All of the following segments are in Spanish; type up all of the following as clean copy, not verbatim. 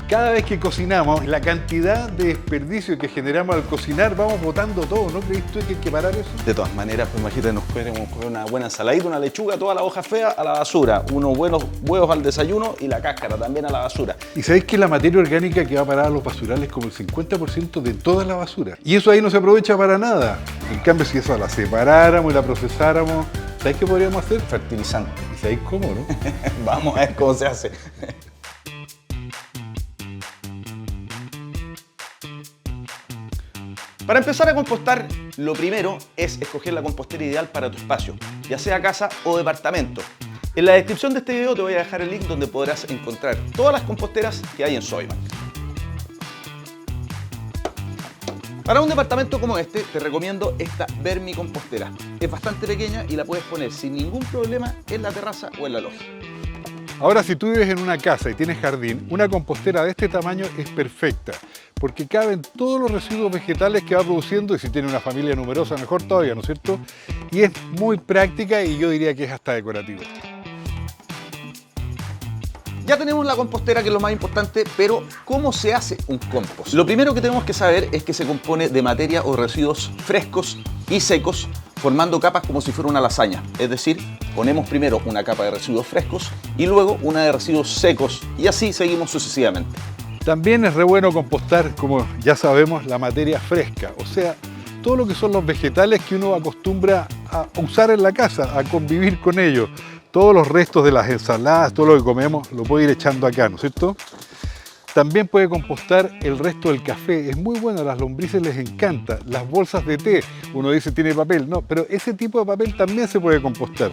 Cada vez que cocinamos, la cantidad de desperdicio que generamos al cocinar, vamos botando todo, ¿no crees tú que hay que parar eso? De todas maneras, pues imagínate, nos podemos comer una buena ensaladita, una lechuga, toda la hoja fea a la basura, unos buenos huevos al desayuno y la cáscara también a la basura. Y sabéis que la materia orgánica que va a parar a los basurales es como el 50% de toda la basura. Y eso ahí no se aprovecha para nada. En cambio, si eso la separáramos y la procesáramos, ¿sabéis qué podríamos hacer? Fertilizante. ¿Y sabéis cómo, no? Vamos a ver cómo se hace. Para empezar a compostar, lo primero es escoger la compostera ideal para tu espacio, ya sea casa o departamento. En la descripción de este video te voy a dejar el link donde podrás encontrar todas las composteras que hay en Sodimac. Para un departamento como este, te recomiendo esta vermicompostera. Es bastante pequeña y la puedes poner sin ningún problema en la terraza o en la logia. Ahora, si tú vives en una casa y tienes jardín, una compostera de este tamaño es perfecta, porque caben todos los residuos vegetales que va produciendo, y si tiene una familia numerosa, mejor todavía, ¿no es cierto? Y es muy práctica y yo diría que es hasta decorativa. Ya tenemos la compostera, que es lo más importante, pero ¿cómo se hace un compost? Lo primero que tenemos que saber es que se compone de materia o residuos frescos y secos, formando capas como si fuera una lasaña. Es decir, ponemos primero una capa de residuos frescos y luego una de residuos secos, y así seguimos sucesivamente. También es re bueno compostar, como ya sabemos, la materia fresca, o sea, todo lo que son los vegetales que uno acostumbra a usar en la casa, a convivir con ellos. Todos los restos de las ensaladas, todo lo que comemos, lo puede ir echando acá, ¿no es cierto? También puede compostar el resto del café, es muy bueno, a las lombrices les encanta. Las bolsas de té, uno dice tiene papel, no, pero ese tipo de papel también se puede compostar.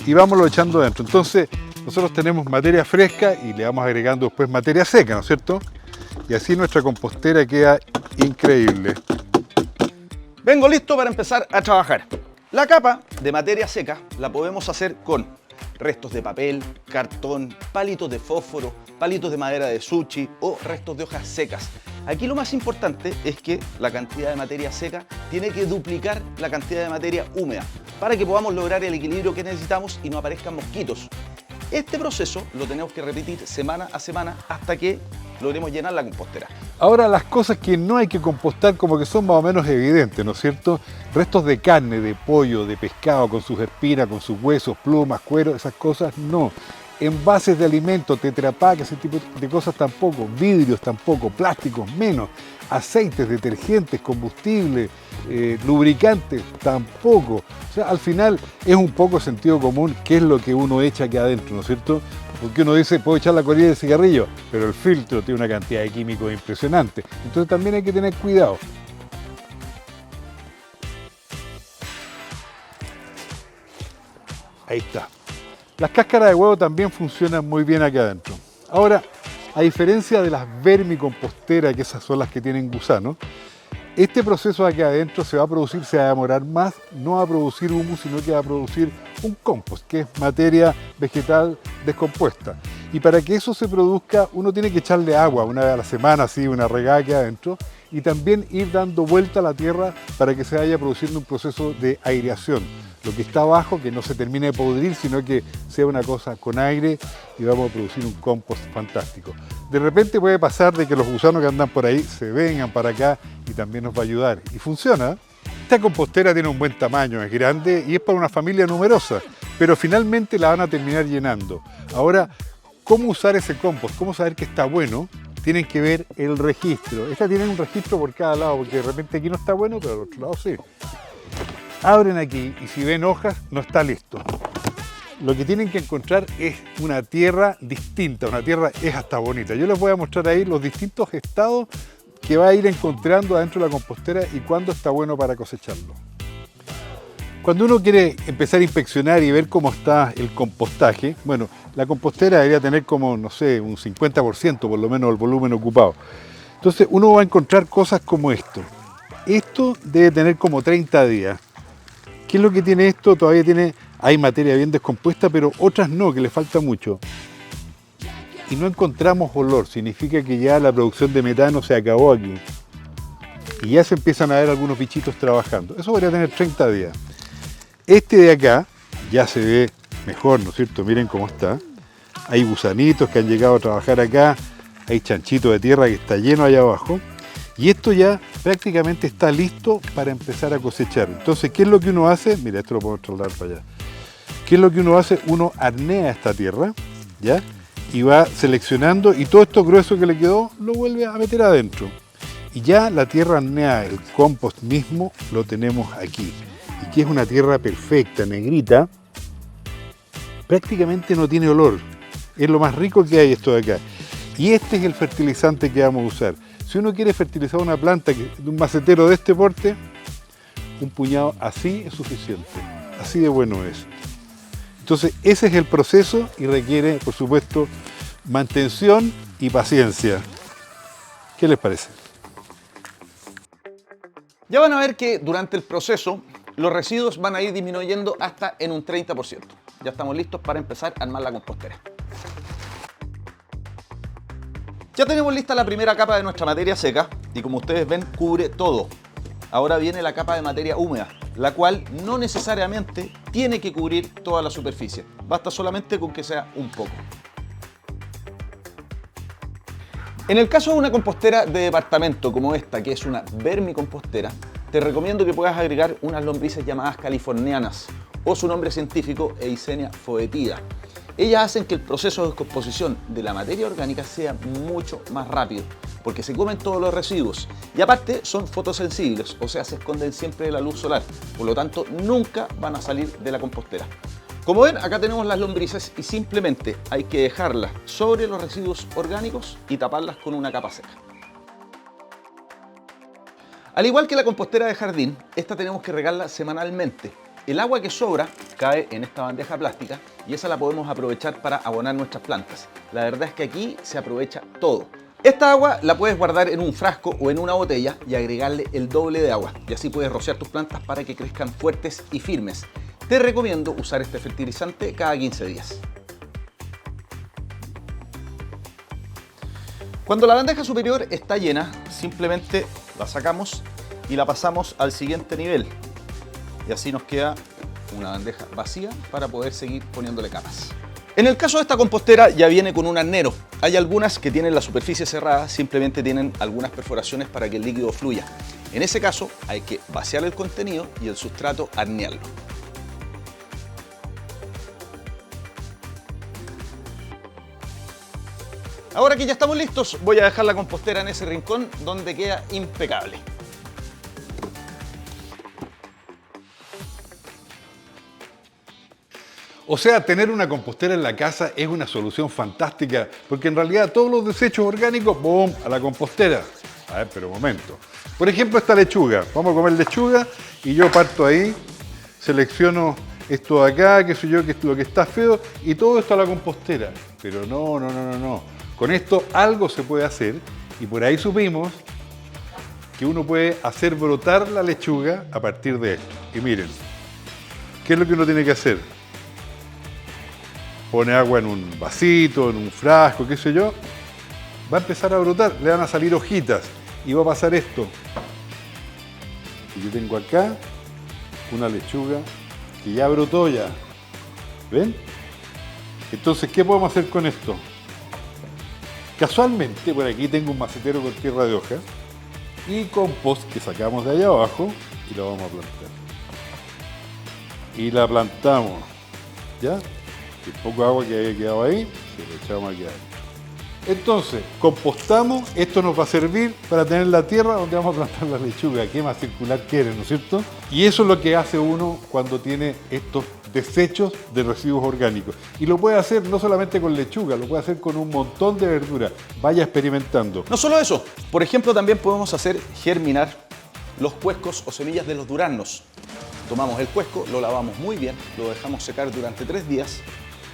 Y vámonos echando dentro. Entonces, nosotros tenemos materia fresca y le vamos agregando después materia seca, ¿no es cierto? Y así nuestra compostera queda increíble. Vengo listo para empezar a trabajar. La capa de materia seca la podemos hacer con restos de papel, cartón, palitos de fósforo, palitos de madera de sushi o restos de hojas secas. Aquí lo más importante es que la cantidad de materia seca tiene que duplicar la cantidad de materia húmeda para que podamos lograr el equilibrio que necesitamos y no aparezcan mosquitos. Este proceso lo tenemos que repetir semana a semana hasta que logremos llenar la compostera. Ahora, las cosas que no hay que compostar como que son más o menos evidentes, ¿no es cierto? Restos de carne, de pollo, de pescado, con sus espinas, con sus huesos, plumas, cuero, esas cosas no. Envases de alimentos, Tetra Pak, ese tipo de cosas tampoco. Vidrios tampoco, plásticos menos. Aceites, detergentes, combustible, lubricantes tampoco. O sea, al final es un poco sentido común qué es lo que uno echa aquí adentro, ¿no es cierto? Porque uno dice, puedo echar la colilla de cigarrillo, pero el filtro tiene una cantidad de químicos impresionante. Entonces también hay que tener cuidado. Ahí está. Las cáscaras de huevo también funcionan muy bien aquí adentro. Ahora, a diferencia de las vermicomposteras, que esas son las que tienen gusanos, este proceso aquí adentro se va a demorar más, no va a producir humus, sino que va a producir un compost, que es materia vegetal descompuesta. Y para que eso se produzca, uno tiene que echarle agua una vez a la semana, así, una regada aquí adentro, y también ir dando vuelta a la tierra para que se vaya produciendo un proceso de aireación. Lo que está abajo, que no se termine de podrir, sino que sea una cosa con aire y vamos a producir un compost fantástico. De repente puede pasar de que los gusanos que andan por ahí se vengan para acá y también nos va a ayudar. Y funciona. Esta compostera tiene un buen tamaño, es grande y es para una familia numerosa, pero finalmente la van a terminar llenando. Ahora, ¿cómo usar ese compost? ¿Cómo saber que está bueno? Tienen que ver el registro. Esta tiene un registro por cada lado, porque de repente aquí no está bueno, pero al otro lado sí. Abren aquí y si ven hojas, no está listo. Lo que tienen que encontrar es una tierra distinta, una tierra es hasta bonita. Yo les voy a mostrar ahí los distintos estados que va a ir encontrando adentro de la compostera y cuándo está bueno para cosecharlo. Cuando uno quiere empezar a inspeccionar y ver cómo está el compostaje, bueno, la compostera debería tener como, no sé, un 50% por lo menos del volumen ocupado. Entonces uno va a encontrar cosas como esto. Esto debe tener como 30 días. ¿Qué es lo que tiene esto? Todavía hay materia bien descompuesta, pero otras no, que le falta mucho. Y no encontramos olor, significa que ya la producción de metano se acabó aquí. Y ya se empiezan a ver algunos bichitos trabajando. Eso podría tener 30 días. Este de acá ya se ve mejor, ¿no es cierto? Miren cómo está. Hay gusanitos que han llegado a trabajar acá. hay chanchito de tierra que está lleno allá abajo. Y esto ya prácticamente está listo para empezar a cosechar. Entonces, ¿qué es lo que uno hace? Mira, esto lo podemos trasladar para allá. ¿Qué es lo que uno hace? Uno arnea esta tierra, ¿ya? Y va seleccionando, y todo esto grueso que le quedó lo vuelve a meter adentro. Y ya la tierra arneada, el compost mismo, lo tenemos aquí. Y que es una tierra perfecta, negrita, prácticamente no tiene olor. Es lo más rico que hay esto de acá. Y este es el fertilizante que vamos a usar. Si uno quiere fertilizar una planta de un macetero de este porte, un puñado así es suficiente. Así de bueno es. Entonces ese es el proceso y requiere, por supuesto, mantención y paciencia. ¿Qué les parece? Ya van a ver que durante el proceso los residuos van a ir disminuyendo hasta en un 30%. Ya estamos listos para empezar a armar la compostera. Ya tenemos lista la primera capa de nuestra materia seca y como ustedes ven cubre todo. Ahora viene la capa de materia húmeda, la cual no necesariamente tiene que cubrir toda la superficie. Basta solamente con que sea un poco. En el caso de una compostera de departamento como esta, que es una vermicompostera, te recomiendo que puedas agregar unas lombrices llamadas californianas o su nombre científico Eisenia foetida. Ellas hacen que el proceso de descomposición de la materia orgánica sea mucho más rápido, porque se comen todos los residuos y aparte son fotosensibles, o sea, se esconden siempre de la luz solar, por lo tanto nunca van a salir de la compostera. Como ven, acá tenemos las lombrices y simplemente hay que dejarlas sobre los residuos orgánicos y taparlas con una capa seca. Al igual que la compostera de jardín, esta tenemos que regarla semanalmente. El agua que sobra cae en esta bandeja plástica y esa la podemos aprovechar para abonar nuestras plantas. La verdad es que aquí se aprovecha todo. Esta agua la puedes guardar en un frasco o en una botella y agregarle el doble de agua y así puedes rociar tus plantas para que crezcan fuertes y firmes. Te recomiendo usar este fertilizante cada 15 días. Cuando la bandeja superior está llena, simplemente la sacamos y la pasamos al siguiente nivel. Y así nos queda una bandeja vacía para poder seguir poniéndole capas. En el caso de esta compostera ya viene con un arnero. Hay algunas que tienen la superficie cerrada, simplemente tienen algunas perforaciones para que el líquido fluya. En ese caso hay que vaciar el contenido y el sustrato arnearlo. Ahora que ya estamos listos, voy a dejar la compostera en ese rincón donde queda impecable. O sea, tener una compostera en la casa es una solución fantástica, porque en realidad todos los desechos orgánicos, ¡boom!, a la compostera. A ver, pero un momento. Por ejemplo, esta lechuga. Vamos a comer lechuga y yo parto ahí, selecciono esto de acá, qué sé yo, que es lo que está feo, y todo esto a la compostera. Pero no. Con esto algo se puede hacer y por ahí supimos que uno puede hacer brotar la lechuga a partir de esto. Y miren, ¿qué es lo que uno tiene que hacer? Pone agua en un vasito, en un frasco, qué sé yo, va a empezar a brotar, le van a salir hojitas y va a pasar esto. Y yo tengo acá una lechuga que ya brotó ya. ¿Ven? Entonces, ¿qué podemos hacer con esto? Casualmente, por aquí tengo un macetero con tierra de hoja y compost que sacamos de allá abajo y lo vamos a plantar. Y la plantamos, ¿ya? El poco agua que había quedado ahí, se lo echamos aquí adentro. Entonces, compostamos, esto nos va a servir para tener la tierra donde vamos a plantar la lechuga. ¿Qué más circular quiere, no es cierto? Y eso es lo que hace uno cuando tiene estos desechos de residuos orgánicos. Y lo puede hacer no solamente con lechuga, lo puede hacer con un montón de verduras. Vaya experimentando. No solo eso, por ejemplo, también podemos hacer germinar los cuescos o semillas de los duraznos. Tomamos el cuesco, lo lavamos muy bien, lo dejamos secar durante 3 días.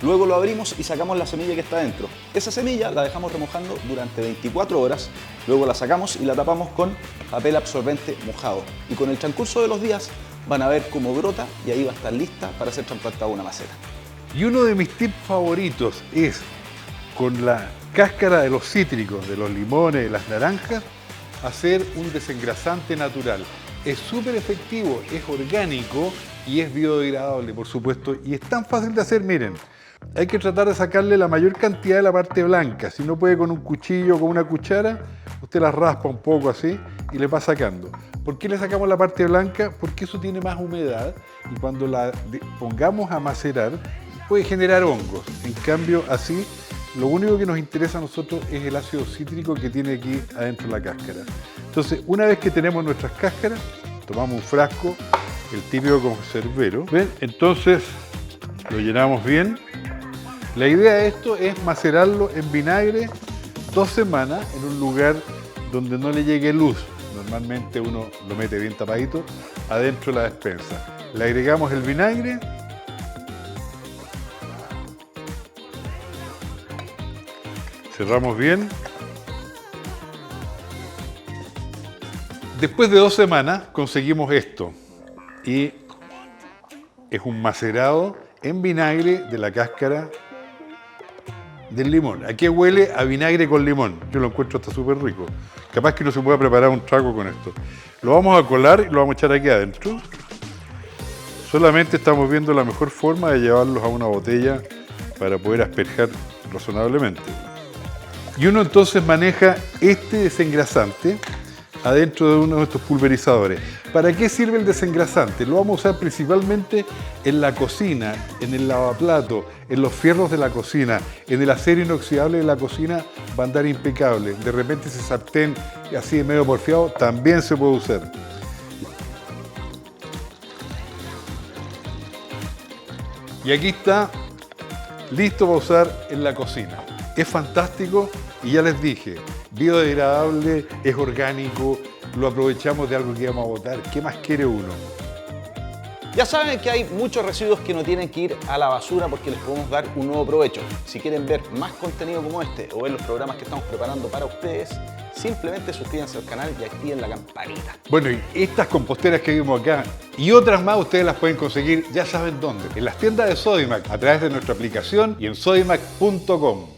Luego lo abrimos y sacamos la semilla que está dentro. Esa semilla la dejamos remojando durante 24 horas, luego la sacamos y la tapamos con papel absorbente mojado. Y con el transcurso de los días van a ver cómo brota y ahí va a estar lista para ser trasplantada a una maceta. Y uno de mis tips favoritos es, con la cáscara de los cítricos, de los limones, de las naranjas, hacer un desengrasante natural. Es súper efectivo, es orgánico y es biodegradable, por supuesto. Y es tan fácil de hacer, miren. Hay que tratar de sacarle la mayor cantidad de la parte blanca. Si no puede con un cuchillo o con una cuchara, usted la raspa un poco así y le va sacando. ¿Por qué le sacamos la parte blanca? Porque eso tiene más humedad y cuando la pongamos a macerar puede generar hongos. En cambio, así, lo único que nos interesa a nosotros es el ácido cítrico que tiene aquí adentro de la cáscara. Entonces, una vez que tenemos nuestras cáscaras, tomamos un frasco, el típico conservero. ¿Ven? Entonces, lo llenamos bien. La idea de esto es macerarlo en vinagre 2 semanas en un lugar donde no le llegue luz. Normalmente uno lo mete bien tapadito adentro de la despensa. Le agregamos el vinagre. Cerramos bien. Después de 2 semanas conseguimos esto. Y es un macerado en vinagre de la cáscara del limón. ¿A qué huele? A vinagre con limón. Yo lo encuentro hasta súper rico. Capaz que no se pueda preparar un trago con esto. Lo vamos a colar y lo vamos a echar aquí adentro. Solamente estamos viendo la mejor forma de llevarlos a una botella para poder asperjar razonablemente. Y uno entonces maneja este desengrasante adentro de uno de estos pulverizadores. ¿Para qué sirve el desengrasante? Lo vamos a usar principalmente en la cocina, en el lavaplato, en los fierros de la cocina, en el acero inoxidable de la cocina va a andar impecable. De repente ese sartén así de medio porfiado también se puede usar. Y aquí está listo para usar en la cocina. Es fantástico y ya les dije, biodegradable, es orgánico, lo aprovechamos de algo que íbamos a botar. ¿Qué más quiere uno? Ya saben que hay muchos residuos que no tienen que ir a la basura porque les podemos dar un nuevo provecho. Si quieren ver más contenido como este o ver los programas que estamos preparando para ustedes, simplemente suscríbanse al canal y activen la campanita. Bueno, y estas composteras que vimos acá y otras más ustedes las pueden conseguir, ya saben dónde, en las tiendas de Sodimac, a través de nuestra aplicación y en sodimac.com.